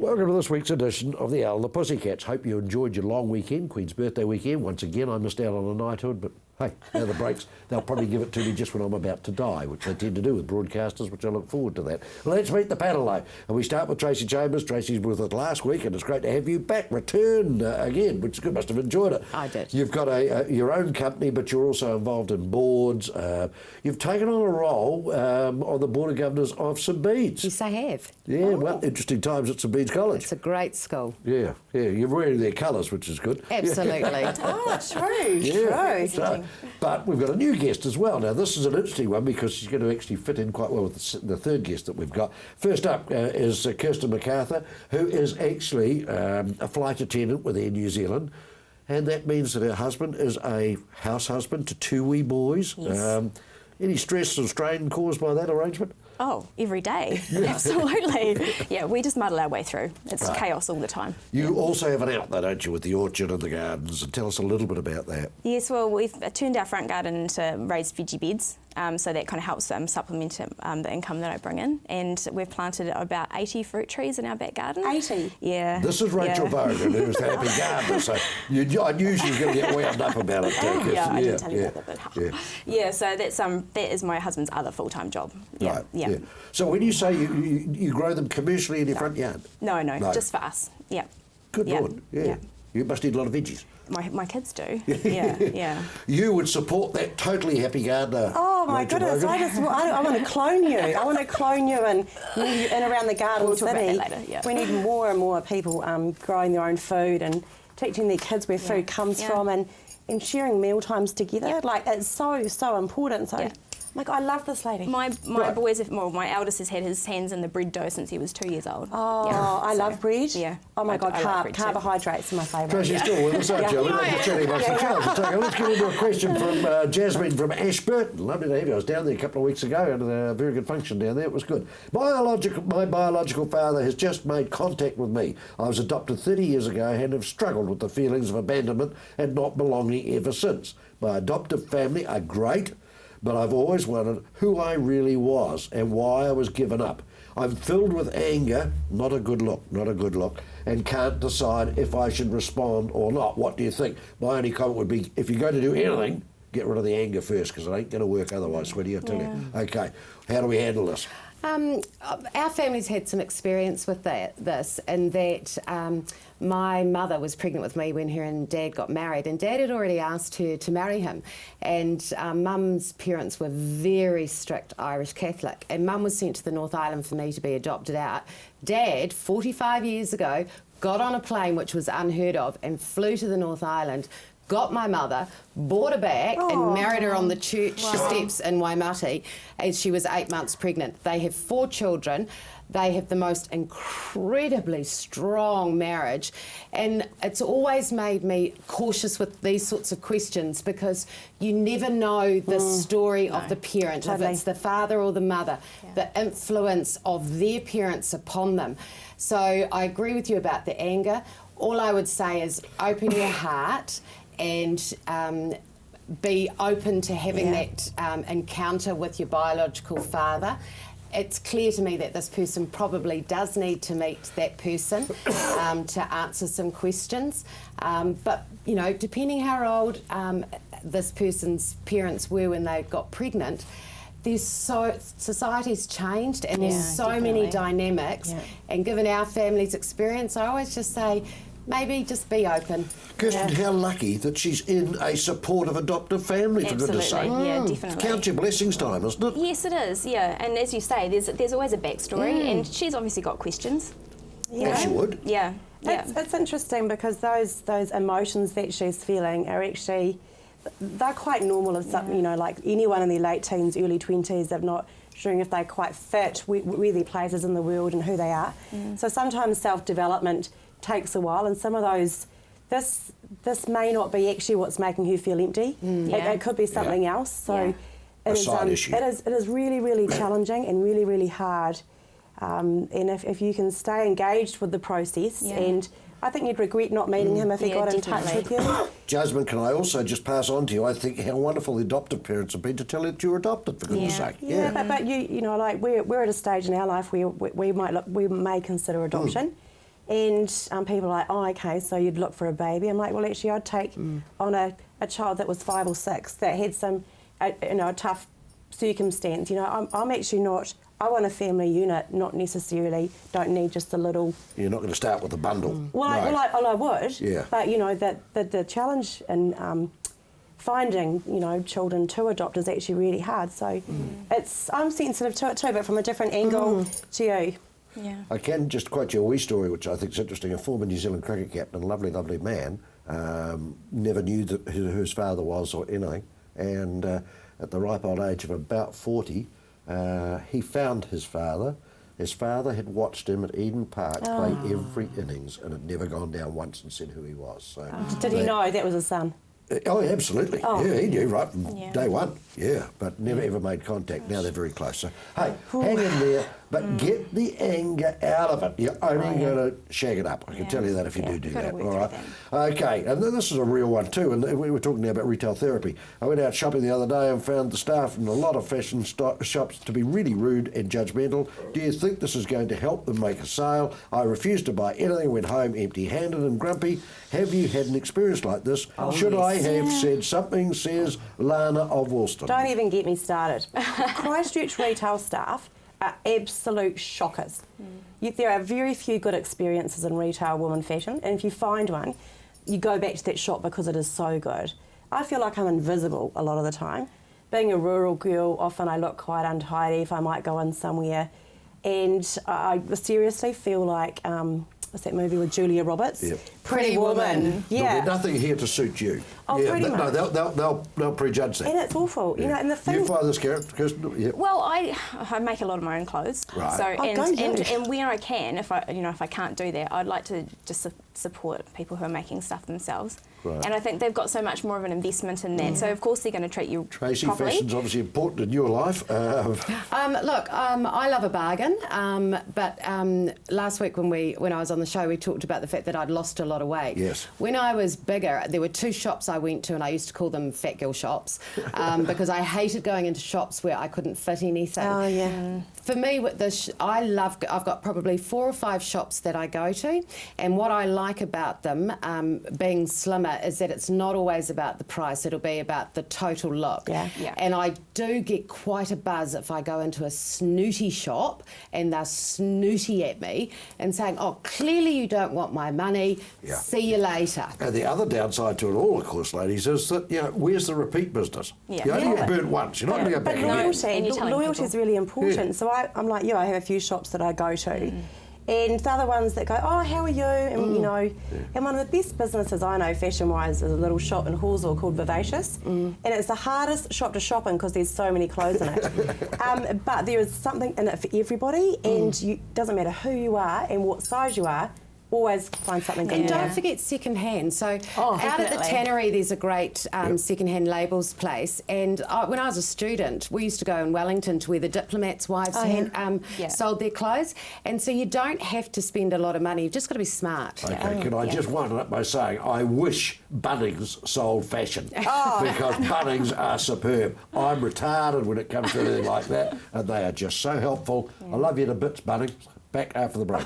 Welcome to this week's edition of the Owl and the Pussycats. Hope you enjoyed your long weekend, Queen's birthday weekend. Once again, I missed out on a knighthood, but hey, now the breaks, they'll probably give it to me just when I'm about to die, which they tend to do with broadcasters, which I look forward to that. Well, let's meet the panel though. And we start with Tracy Chambers. Tracy's with us last week, and it's great to have you back, return again, which is good. Must have enjoyed it. I did. You've got your own company, but you're also involved in boards. You've taken on a role on the Board of Governors of St Bede's. Yes, I have. Yeah, well, interesting times at St Bede's College. It's a great school. Yeah, you're wearing their colours, which is good. Absolutely. Oh, true, Yeah. true. So, but we've got a new guest as well. Now, this is an interesting one because she's going to actually fit in quite well with the third guest that we've got. First up is Kirsten MacArthur, who is actually a flight attendant with Air New Zealand. And that means that her husband is a house husband to two wee boys. Yes. Any stress or strain caused by that arrangement? Oh, every day. Absolutely. Yeah, we just muddle our way through. It's chaos all the time. You also have an out though, don't you, with the orchard and the gardens, and tell us a little bit about that. Yes, well, we've turned our front garden into raised veggie beds, so that kind of helps supplement the income that I bring in. And we've planted about 80 fruit trees in our back garden. 80? Yeah. This is Rachel Vogan, who's the happy gardener, so I knew she was going to get wound up about it. Yeah, I didn't tell you about that bit. Yeah, so that is my husband's other full-time job. Yeah, Right, yeah. So when you say you grow them commercially in your front yard? No, just for us. Yeah. Good Yeah. Lord, yeah. You must eat a lot of veggies. My kids do. Yeah. You would support that totally happy gardener. Oh my Rachel goodness, Vogan? I want to clone you. I want to clone you and around the garden We'll talk about city. that later, yeah. We need more and more people growing their own food and teaching their kids where food comes from and sharing meal times together. Yeah. Like, it's so important. So, like, I love this lady. My boys, my eldest has had his hands in the bread dough since he was 2 years old. Oh, I love bread. Yeah. Oh my God, I love bread too. carbohydrates are my favourite. Tracy's still with us, aren't you? We're not just chatting amongst ourselves. Let's get into a question from Jasmine from Ashburton. Lovely to have you. I was down there a couple of weeks ago and a very good function down there. It was good. My biological father has just made contact with me. I was adopted 30 years ago and have struggled with the feelings of abandonment and not belonging ever since. My adoptive family are great, but I've always wondered who I really was and why I was given up. I'm filled with anger, not a good look, and can't decide if I should respond or not. What do you think? My only comment would be, if you're going to do anything, get rid of the anger first, because it ain't going to work otherwise, sweetie, I tell you. Okay, how do we handle this? Our family's had some experience with this, and that my mother was pregnant with me when her and Dad got married, and Dad had already asked her to marry him, and Mum's parents were very strict Irish Catholic, and Mum was sent to the North Island for me to be adopted out. Dad, 45 years ago, got on a plane, which was unheard of, and flew to the North Island, got my mother, brought her back and married her on the church steps in Waimate as she was 8 months pregnant. They have 4 children. They have the most incredibly strong marriage, and it's always made me cautious with these sorts of questions because you never know the story of the parent, if it's the father or the mother, the influence of their parents upon them. So I agree with you about the anger. All I would say is open your heart and be open to having that encounter with your biological father. It's clear to me that this person probably does need to meet that person to answer some questions. But, you know, depending how old this person's parents were when they got pregnant, society's changed and there's so many dynamics. And given our family's experience, I always just say, maybe just be open. Kirsten, how lucky that she's in a supportive adoptive family, for goodness sake. Yeah, definitely. Count your blessings time, isn't it? Yes, it is, yeah. And as you say, there's always a backstory, and she's obviously got questions. As she would. Yeah. It's interesting because those emotions that she's feeling are actually, they're quite normal of some, you know, like anyone in their late teens, early 20s, they're not sure if they quite fit where their place is in the world and who they are. So sometimes self-development takes a while, and some of those, this may not be actually what's making her feel empty. It could be something else. So it is really, really challenging and really, really hard. And if you can stay engaged with the process, and I think you'd regret not meeting him if he got in touch with you. Jasmine, can I also just pass on to you, I think how wonderful the adoptive parents have been to tell you that you're adopted, for goodness sake. But you know, like we're at a stage in our life where we may consider adoption. And people are like, oh, okay, so you'd look for a baby. I'm like, well, actually, I'd take on a child that was 5 or 6 that had some, a tough circumstance. I'm actually not. I want a family unit, not necessarily. Don't need just a little. You're not going to start with a bundle. Well, no. I would. Yeah. But that the challenge in finding children to adopt is actually really hard. So I'm sensitive to it too, but from a different angle to you. Yeah. I can just quote you a wee story, which I think is interesting. A former New Zealand cricket captain, a lovely, lovely man, never knew who his father was or anything, and at the ripe old age of about 40, he found his father. His father had watched him at Eden Park play every innings and had never gone down once and said who he was. So Did he know that was his son? Oh, absolutely. Oh. Yeah, he knew right from day one. Yeah, but never ever made contact. Now they're very close. So, hey, hang in there, but get the anger out of it. You're only going to shag it up. I can tell you that if you do that. All right. Okay, and then this is a real one too. And we were talking now about retail therapy. I went out shopping the other day and found the staff in a lot of fashion shops to be really rude and judgmental. Do you think this is going to help them make a sale? I refused to buy anything. Went home empty-handed and grumpy. Have you had an experience like this? Should I have said something? Says Lana of Woolston. Don't even get me started. Christchurch retail staff are absolute shockers. There are very few good experiences in retail women fashion, and if you find one, you go back to that shop because it is so good. I feel like I'm invisible a lot of the time. Being a rural girl, often I look quite untidy if I might go in somewhere, and I seriously feel like what's that movie with Julia Roberts? Yep. Pretty Woman. There'll Yeah. be nothing here to suit you. Oh, pretty much. No, they'll prejudge that. And it's awful, and the thing. You find this character, Kirsten? Yeah. Well, I make a lot of my own clothes. Right. So go you. and when I can, if I can't do that, I'd like to just support people who are making stuff themselves. Right. And I think they've got so much more of an investment in that. So of course they're going to treat you Tracy, properly. fashion's obviously important in your life. I love a bargain, but last week when I was on the show, we talked about the fact that I'd lost a lot of weight. Yes. When I was bigger, there were 2 shops I went to, and I used to call them fat girl shops because I hated going into shops where I couldn't fit anything. Oh, yeah. For me, with this, I've got probably 4 or 5 shops that I go to, and what I like about them, being slimmer, is that it's not always about the price. It'll be about the total look. Yeah. And I do get quite a buzz if I go into a snooty shop and they're snooty at me and saying, oh, clearly you don't want my money. Yeah. See you later. And the other downside to it all, of course, ladies, is that, where's the repeat business? Yeah. You only Yeah. get burnt once. You're not going to go back But again. And you're telling loyalty is people. really important. Yeah. So I'm like you, I have a few shops that I go to. And the other ones that go, oh, how are you? And, and one of the best businesses I know fashion-wise is a little shop in Horsell called Vivacious. And it's the hardest shop to shop in because there's so many clothes in it. But there is something in it for everybody, and it doesn't matter who you are and what size you are, always find something good And there. don't forget second-hand. So Oh, out at the definitely. Tannery, there's a great second-hand labels place. And when I was a student, we used to go in Wellington to where the diplomats' wives sold their clothes. And so you don't have to spend a lot of money. You've just got to be smart. Okay, can I just wind it up by saying I wish Bunnings sold fashion because Bunnings are superb. I'm retarded when it comes to anything like that, and they are just so helpful. I love you to bits, Bunnings. Back after the break.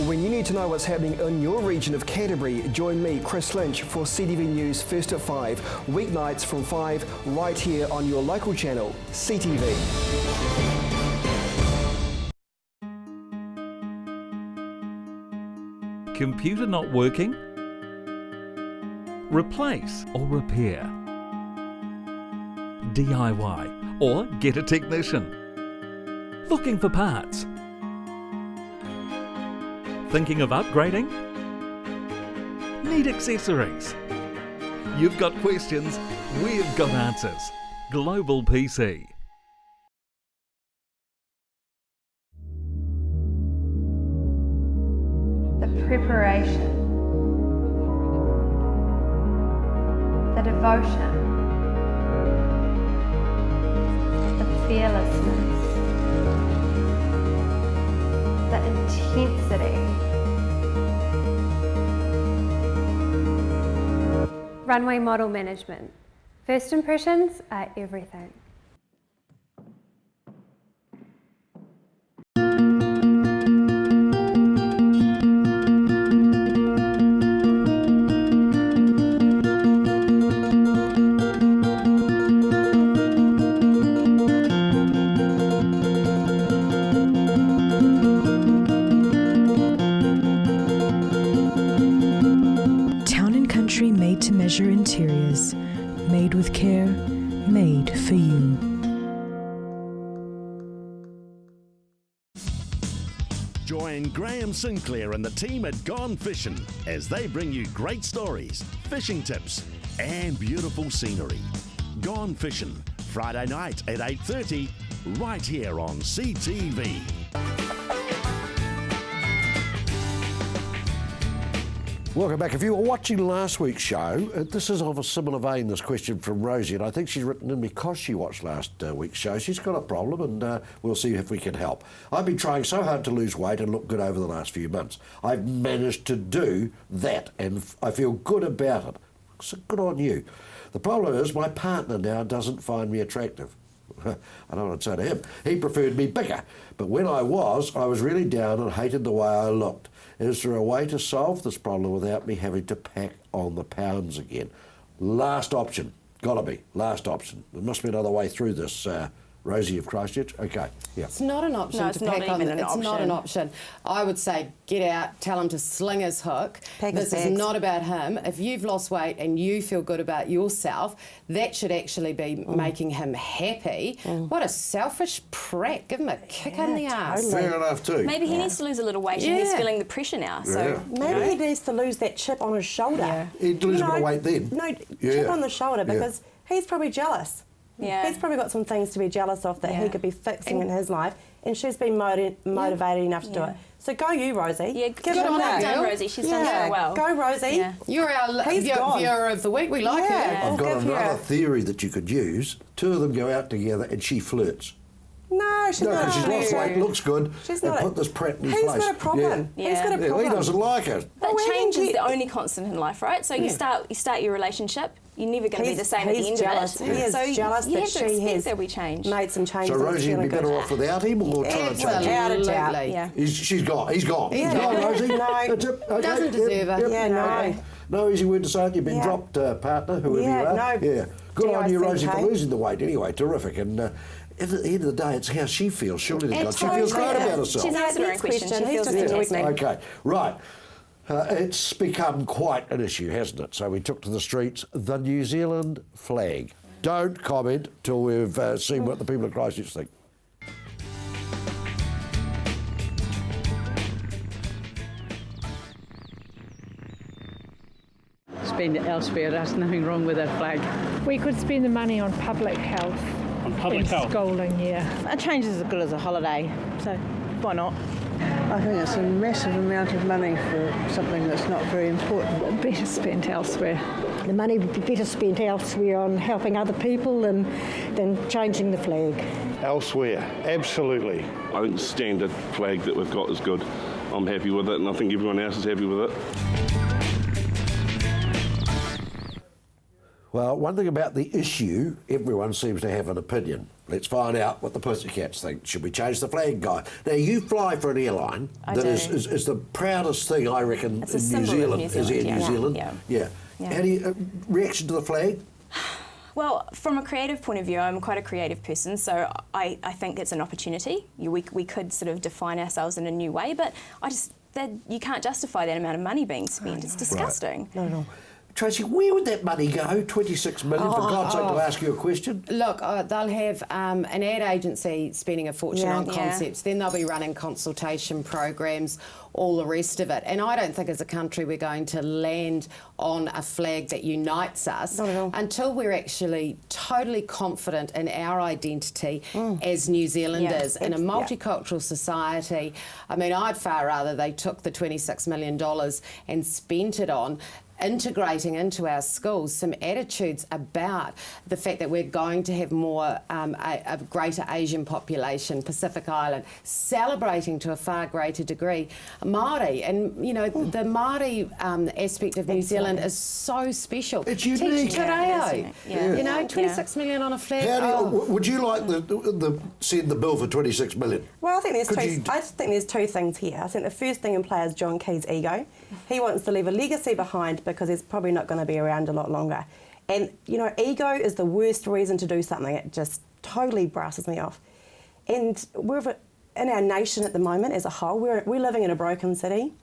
When you need to know what's happening in your region of Canterbury, join me, Chris Lynch, for CTV News First at 5, weeknights from 5, right here on your local channel, CTV. Computer not working? Replace or repair? DIY or get a technician? Looking for parts? Thinking of upgrading? Need accessories? You've got questions, we've got answers. Global PC. The preparation, the devotion, the fearlessness, the intensity. runway model management. First impressions are everything. Made to measure interiors, made with care, made for you. Join Graham Sinclair and the team at Gone Fishing as they bring you great stories, fishing tips and beautiful scenery. Gone Fishing, Friday night at 8:30, right here on CTV. Welcome back. If you were watching last week's show, this is of a similar vein, this question from Rosie, and I think she's written in because she watched last week's show. She's got a problem, and we'll see if we can help. I've been trying so hard to lose weight and look good over the last few months. I've managed to do that, and I feel good about it. So good on you. The problem is my partner now doesn't find me attractive. I don't know what to say to him. He preferred me bigger, but when I was really down and hated the way I looked. Is there a way to solve this problem without me having to pack on the pounds again? Last option. Gotta be. Last option. There must be another way through this, Rosie of Christchurch. Okay, yeah. It's not an option No, to it's not pack on. even an It's option. not an option. I would say get out, tell him to sling his hook. Pack his This is bags. not about him. If you've lost weight and you feel good about yourself, that should actually be making him happy. What a selfish prat. Give him a kick in the arse. totally. Fair enough too. Maybe he needs to lose a little weight and he's Yeah. feeling the pressure now. So Maybe he needs to lose that chip on his shoulder. He'd lose a bit of weight then. No, Yeah. chip on the shoulder Yeah. because he's probably jealous. Yeah. He's probably got some things to be jealous of that he Yeah. could be fixing in his life, and she's been motivated enough to do it. So go you, Rosie. Yeah, Give good him on that. her, Rosie. She's done so well. Go, Rosie. Yeah. You're our He's gone. viewer of the week. We like Yeah. her. I've got Give her another a- theory that you could use. Two of them go out together and she flirts. No, she's No, not. because she's lost flirting. weight, looks good, She's and not. put this prat in his He's place. got a problem. Yeah. He's got a Yeah, well, problem. he doesn't like it. But Well, change when is you- the only constant in life, right? So you start your relationship, you're never going to be the same at the he's end jealous. of it. He is so jealous you that have to she expect has that we change. made some changes. So and Rosie it's would be feeling better good. off without him, or try and change Absolutely. him? Without a doubt. Yeah. She's gone. He's gone. Yeah. He's gone, Rosie. No. That's it. Okay. Doesn't deserve her. Yeah, no. Okay. No easy word to say it. You've been Yeah. dropped, partner, whoever Yeah, you are. no. Yeah. Good on you, Rosie, for DICK. losing the weight. Anyway, terrific. And at the end of the day, it's how she feels. Surely to God, she feels great Totally. about herself. She's answered her own Next question. question. She He's feels just enjoyed fantastic. me. Okay, right. It's become quite an issue, hasn't it? So we took to the streets the New Zealand flag. Don't comment till we've seen what the people of Christchurch think. Spend it elsewhere. There's nothing wrong with that flag. We could spend the money on public health. On public and health? schooling, yeah. A change is as good as a holiday, so why not? I think it's a massive amount of money for something that's not very important. Better spent elsewhere. The money would be better spent elsewhere on helping other people than changing the flag. Elsewhere, absolutely. I think the standard flag that we've got is good. I'm happy with it, and I think everyone else is happy with it. Well, one thing about the issue, everyone seems to have an opinion. Let's find out what the Pussycats think. Should we change the flag, guy? Now, you fly for an airline I that do. is the proudest thing, I reckon, It's a in New symbol of Zealand. New Is Air Zealand, New yeah. Zealand? Yeah. How do you, reaction to the flag? Well, from a creative point of view, I'm quite a creative person, so I think it's an opportunity. We could sort of define ourselves in a new way, but you can't justify that amount of money being spent. It's disgusting. Right. No. Tracy, where would that money go? 26 million, for God's sake, to ask you a question? Look, they'll have an ad agency spending a fortune on Yeah. concepts, then they'll be running consultation programs, all the rest of it. And I don't think as a country we're going to land on a flag that unites us until we're actually totally confident in our identity as New Zealanders in a multicultural society. I mean, I'd far rather they took the $26 million and spent it on integrating into our schools some attitudes about the fact that we're going to have more, a greater Asian population, Pacific Island, celebrating to a far greater degree Māori. And, you know, the Māori aspect of New Zealand is so special. It's unique. Te reo. You know, 26 million on a flag. Would you like send the bill for 26 million? Well, I think there's two things here. I think the first thing in play is John Key's ego. He wants to leave a legacy behind because he's probably not going to be around a lot longer. And, you know, ego is the worst reason to do something. It just totally brasses me off. And in our nation at the moment as a whole, we're living in a broken city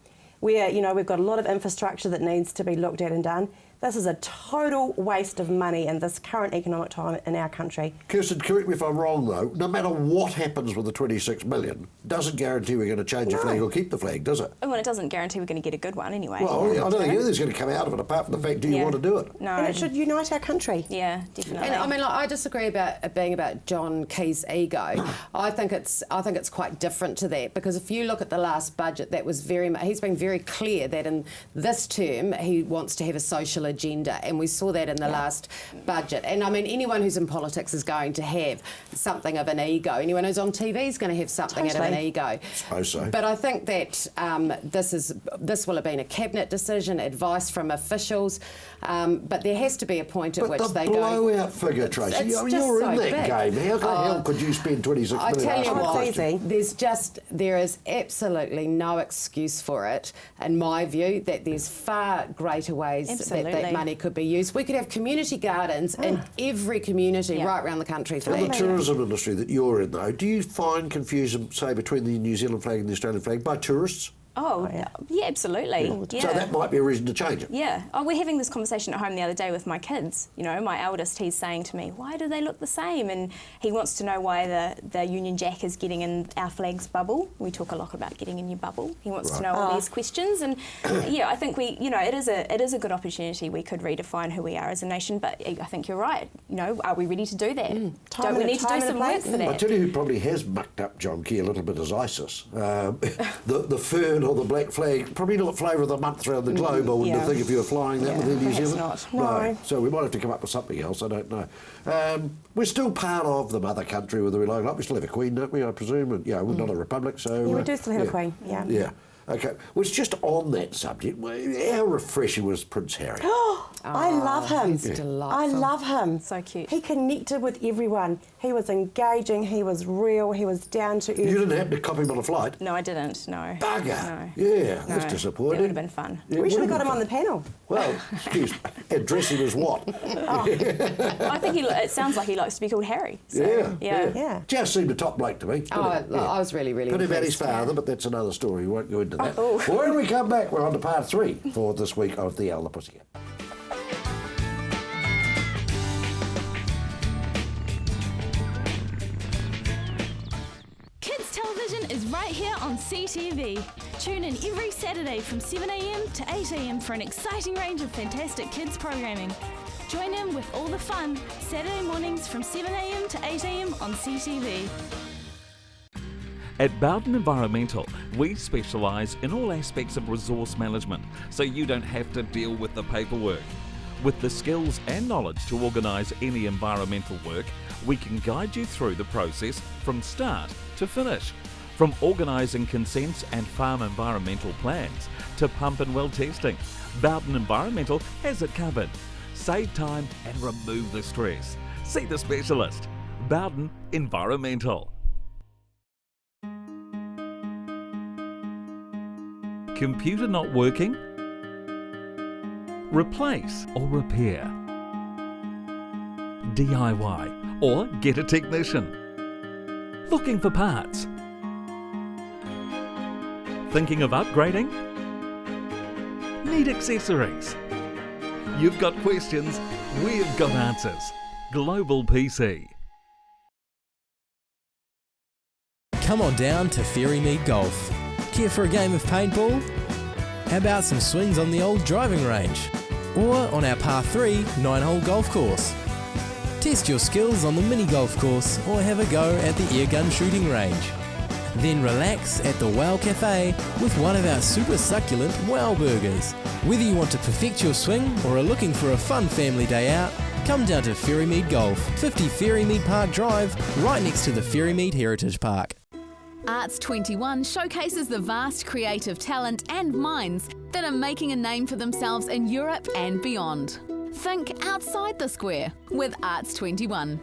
where, you know, we've got a lot of infrastructure that needs to be looked at and done. This is a total waste of money in this current economic time in our country. Kirsten, correct me if I'm wrong though, no matter what happens with the 26 million, doesn't guarantee we're going to change the flag or keep the flag, does it? Well, it doesn't guarantee we're going to get a good one anyway. Well, I don't think anything's going to come out of it apart from the fact, do you want to do it? No. And it should unite our country. Yeah, definitely. And I mean, like, I disagree about it being about John Key's ego. I think it's quite different to that, because if you look at the last budget, that was he's been very clear that in this term he wants to have a social agenda, and we saw that in the last budget. And I mean, anyone who's in politics is going to have something of an ego. Anyone who's on TV is going to have something of an ego. I suppose so. But I think that this will have been a cabinet decision, advice from officials, but there has to be a point at which they go. But the blowout figure, Tracy, I mean, you're in that game. How the hell could you spend 26 million? I tell you what, there is absolutely no excuse for it, in my view, that there's far greater ways that money could be used. We could have community gardens in every community right around the country. For the tourism industry that you're in, though, do you find confusion, say, between the New Zealand flag and the Australian flag by tourists? Oh, yeah, absolutely. Yeah. So that might be a reason to change it. Yeah. Oh, we're having this conversation at home the other day with my kids. You know, my eldest, he's saying to me, why do they look the same? And he wants to know why the Union Jack is getting in our flag's bubble. We talk a lot about getting in your bubble. He wants to know all these questions. And yeah, I think it is a good opportunity. We could redefine who we are as a nation, but I think you're right. You know, are we ready to do that? Don't we need to do some work for that? I tell you who probably has mucked up John Key a little bit is ISIS. The fern or the black flag, probably not flavour of the month around the globe, I wouldn't think, if you were flying that within New Zealand. Not. No. So we might have to come up with something else, I don't know. We're still part of the mother country, whether we like it or not. We still have a queen, don't we, I presume? And, we're not a republic, so... Yeah, we do still have a queen, Yeah. Okay, well, it's just on that subject. How refreshing was Prince Harry? I love him. He's delightful. I love him. So cute. He connected with everyone. He was engaging, he was real, he was down to earth. You didn't happen to copy him on a flight? No, I didn't, no. Bugger. No. Yeah, that's disappointing. It would have been fun. Yeah, we should have got him on the panel. Well, excuse me, address him as what? I think it sounds like he likes to be called Harry. So, yeah. Just seemed a top bloke to me. I was really, really Could have had his impressed. father, but that's another story. We won't go into that. When we come back, we're on to part 3 for this week of the Owl and the Pussycat. Kids television is right here on CTV. Tune in every Saturday from 7 a.m. to 8 a.m. for an exciting range of fantastic kids programming. Join in with all the fun Saturday mornings from 7 a.m. to 8 a.m. on CTV. At Bowden Environmental, we specialise in all aspects of resource management, so you don't have to deal with the paperwork. With the skills and knowledge to organise any environmental work, we can guide you through the process from start to finish. From organising consents and farm environmental plans to pump and well testing, Bowden Environmental has it covered. Save time and remove the stress. See the specialist. Bowden Environmental. Computer not working? Replace or repair. DIY or get a technician. Looking for parts? Thinking of upgrading? Need accessories? You've got questions, we've got answers. Global PC. Come on down to Ferrymead Golf. Care for a game of paintball? How about some swings on the old driving range? Or on our par 3 9-hole golf course? Test your skills on the mini golf course or have a go at the airgun shooting range. Then relax at the Wow Cafe with one of our super succulent Wow Burgers. Whether you want to perfect your swing or are looking for a fun family day out, come down to Ferrymead Golf, 50 Ferrymead Park Drive, right next to the Ferrymead Heritage Park. Arts 21 showcases the vast creative talent and minds that are making a name for themselves in Europe and beyond. Think outside the square with Arts 21.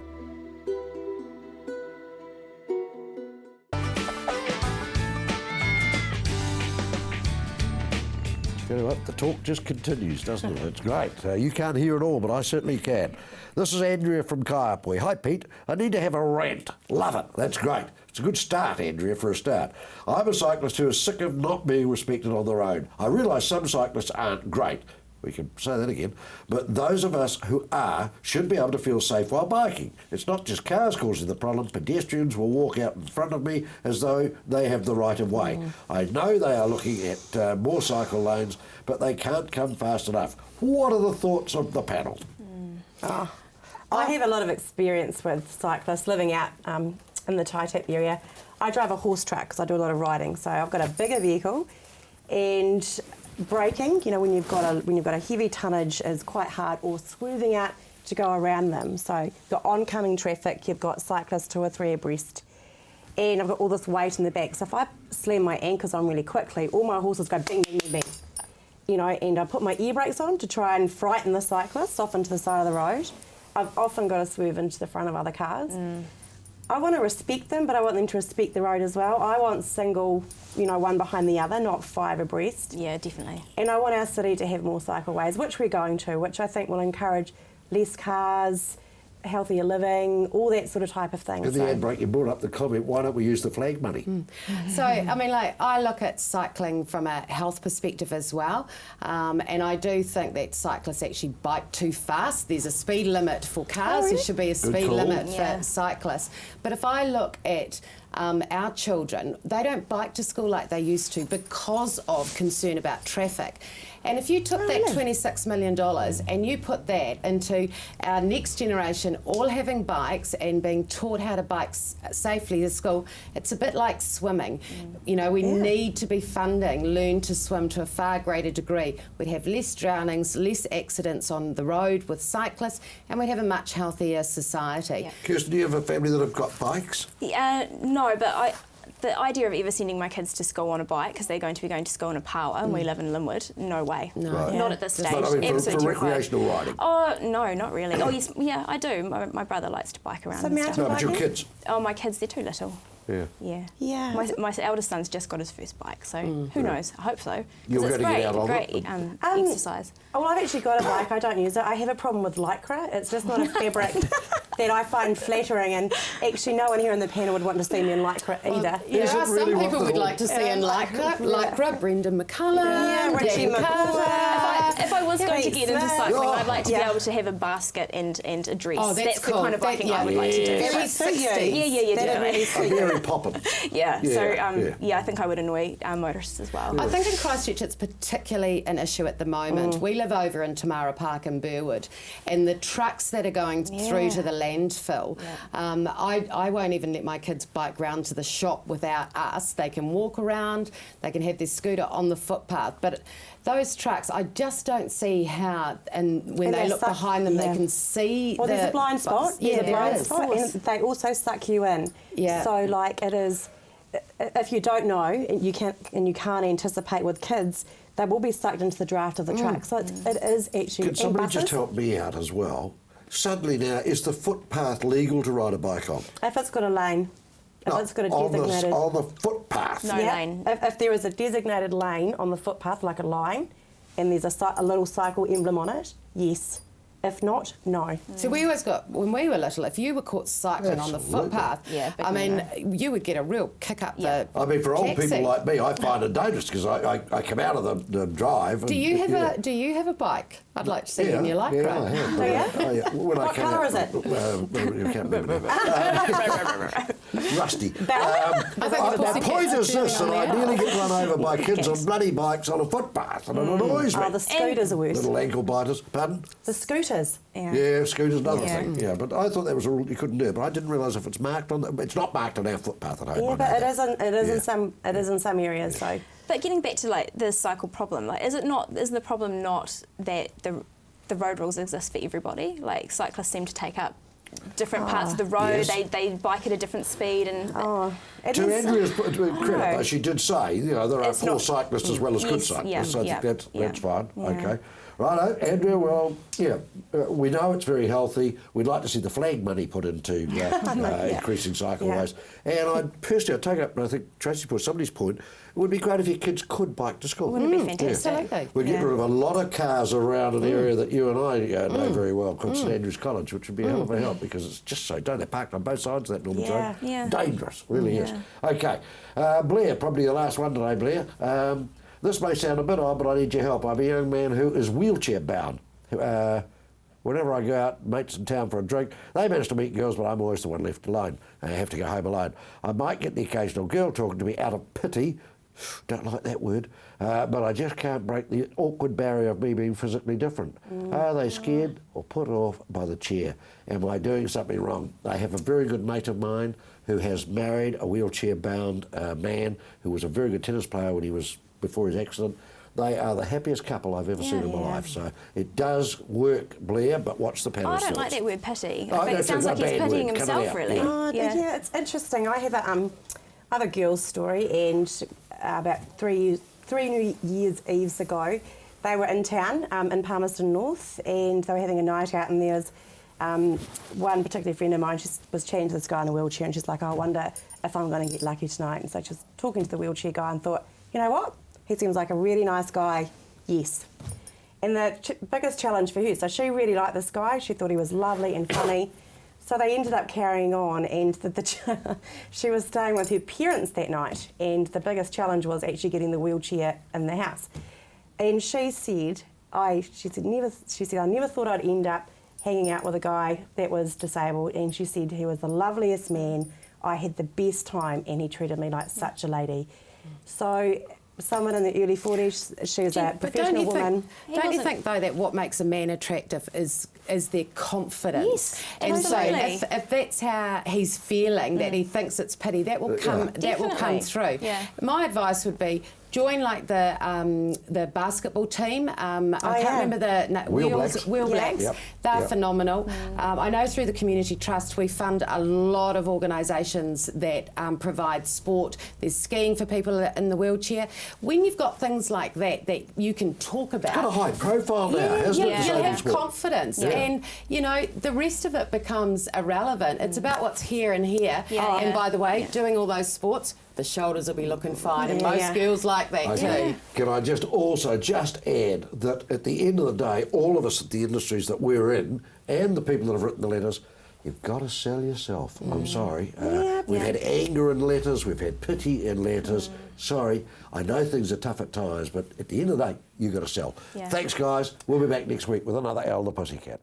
You know what, the talk just continues, doesn't it? It's great. You can't hear it all, but I certainly can. This is Andrea from Kaiapoi. Hi, Pete. I need to have a rant. Love it. That's great. It's a good start, Andrea, for a start. I'm a cyclist who is sick of not being respected on the road. I realise some cyclists aren't great. We can say that again. But those of us who are should be able to feel safe while biking. It's not just cars causing the problem. Pedestrians will walk out in front of me as though they have the right of way. I know they are looking at more cycle lanes, but they can't come fast enough. What are the thoughts of the panel? I have a lot of experience with cyclists living out in the Taitap area. I drive a horse truck because I do a lot of riding, so I've got a bigger vehicle, and braking, you know, when you've got a heavy tonnage is quite hard, or swerving out to go around them. So you've got oncoming traffic, you've got cyclists 2 or 3 abreast, and I've got all this weight in the back. So if I slam my anchors on really quickly, all my horses go bing, bing, bing, bing. You know, and I put my ear brakes on to try and frighten the cyclists off into the side of the road. I've often got to swerve into the front of other cars. I want to respect them, but I want them to respect the road as well. I want single, you know, one behind the other, not 5 abreast. Yeah, definitely. And I want our city to have more cycleways, which we're going to, which I think will encourage less cars, healthier living, all that sort of type of thing. In the ad break, you brought up the comment, why don't we use the flag money? So, I mean, like, I look at cycling from a health perspective as well, and I do think that cyclists actually bike too fast. There's a speed limit for cars, there should be a speed limit for cyclists. But if I look at our children, they don't bike to school like they used to because of concern about traffic. And if you took that $26 million and you put that into our next generation all having bikes and being taught how to bike safely to school, it's a bit like swimming. You know, we need to be funding Learn to Swim to a far greater degree. We'd have less drownings, less accidents on the road with cyclists, and we'd have a much healthier society. Kirsten, do you have a family that have got bikes? No, but the idea of ever sending my kids to school on a bike, because they're going to be going to school in a power, and we live in Linwood, no way. No. Right. Not at this stage. But I mean, for recreational riding? Oh, no, not really. Oh, yes, yeah, I do. My brother likes to bike around and stuff. No, but your kids? Oh, my kids, they're too little. Yeah. My eldest son's just got his first bike, so who knows? I hope so. You're going to get out of great it? exercise. Well, I've actually got a bike. I don't use it. I have a problem with lycra. It's just not a fabric that I find flattering, and actually no one here in the panel would want to see me in lycra either. There are some people would like to see in lycra. Brendan McCullum, Richie McCullum. If I was going to get into cycling, I'd like to be able to have a basket and a dress. Oh, that's the kind of biking I would like to do. Very 60s. Definitely. Very poppin'. I think I would annoy motorists as well. I think in Christchurch it's particularly an issue at the moment. We live over in Tamara Park in Burwood, and the trucks that are going through to the landfill, I won't even let my kids bike round to the shop without us. They can walk around, they can have their scooter on the footpath, but those trucks, I just don't see how, and when they look behind them, they can see. Well, there's a blind spot. There's a blind spot, and they also suck you in. So, like, it is. If you don't know, you can't anticipate with kids, they will be sucked into the draft of the truck. So it is actually. Can somebody just help me out as well? Suddenly now, is the footpath legal to ride a bike on? If it's got a lane. If it's got a designated... On the footpath? No lane. If there is a designated lane on the footpath, like a line, and there's a little cycle emblem on it, yes. If not, no. So we always got, when we were little, if you were caught cycling on the footpath, I mean, you would get a real kick up the I mean, for old taxi. people like me, I find it dangerous because I come out of the drive. Do you have a bike? I'd like to see you in your lycra. Yeah, I have. What colour is it? You can't remember. Rusty. The point is this, that I nearly get run over by kids on bloody bikes on a footpath, and it annoys me. Oh, the scooters are worse. Little ankle biters. Pardon? The scooters. scooters. Yeah, scooters, another thing. Yeah, but I thought that was a rule you couldn't do. But I didn't realise if it's marked on. It's not marked on our footpath at home. Yeah, but it is in some areas. So. But getting back to like the cycle problem, like is the problem not that the road rules exist for everybody? Like cyclists seem to take up different parts of the road. Yes. They bike at a different speed and. To Andrea's credit, though, she did say, there are poor cyclists as well as good cyclists. So I think that's fine. Yeah. Okay. Righto, Andrea, well, we know it's very healthy. We'd like to see the flag money put into increasing cycleways. And I'd take up, I think Tracy put somebody's point, it would be great if your kids could bike to school. Wouldn't it be fantastic? Absolutely. We'd get rid of a lot of cars around an area that you and I know very well, called St Andrews College, which would be a hell of a help because it's just so, they're parked on both sides of that normal road. Yeah. Dangerous, really is. Okay, Blair, probably the last one today, Blair. This may sound a bit odd, but I need your help. I'm a young man who is wheelchair bound. Whenever I go out, mates in town for a drink, they manage to meet girls, but I'm always the one left alone. I have to go home alone. I might get the occasional girl talking to me out of pity. Don't like that word. But I just can't break the awkward barrier of me being physically different. Are they scared or put off by the chair? Am I doing something wrong? I have a very good mate of mine who has married a wheelchair-bound man who was a very good tennis player when he was before his accident. They are the happiest couple I've ever seen in my life. So it does work, Blair, but watch the panel's I don't thoughts. like that word pity. Oh, I think it sounds like he's pitying himself, really. Yeah, it's interesting. I have a girl's story, and about three New Year's Eves ago, they were in town in Palmerston North, and they were having a night out, and there's one particular friend of mine, she was chatting to this guy in a wheelchair, and she's like, I wonder if I'm going to get lucky tonight. And so she was talking to the wheelchair guy and thought, you know what? He seems like a really nice guy. Yes. And the biggest challenge for her, so she really liked this guy. She thought he was lovely and funny. So they ended up carrying on, and she was staying with her parents that night, and the biggest challenge was actually getting the wheelchair in the house. And she said, I never thought I'd end up hanging out with a guy that was disabled, and she said he was the loveliest man. I had the best time, and he treated me like such a lady. So someone in the early 40s, she was a professional woman. Don't you think, though, that what makes a man attractive is their confidence? Yes, and totally. so if that's how he's feeling, that he thinks it's pity, that will come through. Yeah. My advice would be join like the basketball team. I can't remember the Wheel Blacks. Yep. They're phenomenal. I know through the Community Trust we fund a lot of organisations that provide sport. There's skiing for people in the wheelchair. When you've got things like that you can talk about, It's got a high profile now, hasn't it? You'll have confidence, and the rest of it becomes irrelevant. It's about what's here and here. And by the way, doing all those sports, the shoulders will be looking fine, and most girls like that too. Can I just add that at the end of the day, all of us at the industries that we're in, and the people that have written the letters, you've got to sell yourself. I'm sorry. We've had anger in letters, we've had pity in letters. Sorry, I know things are tough at times, but at the end of the day, you've got to sell. Thanks, guys. We'll be back next week with another Owl and the Pussycat.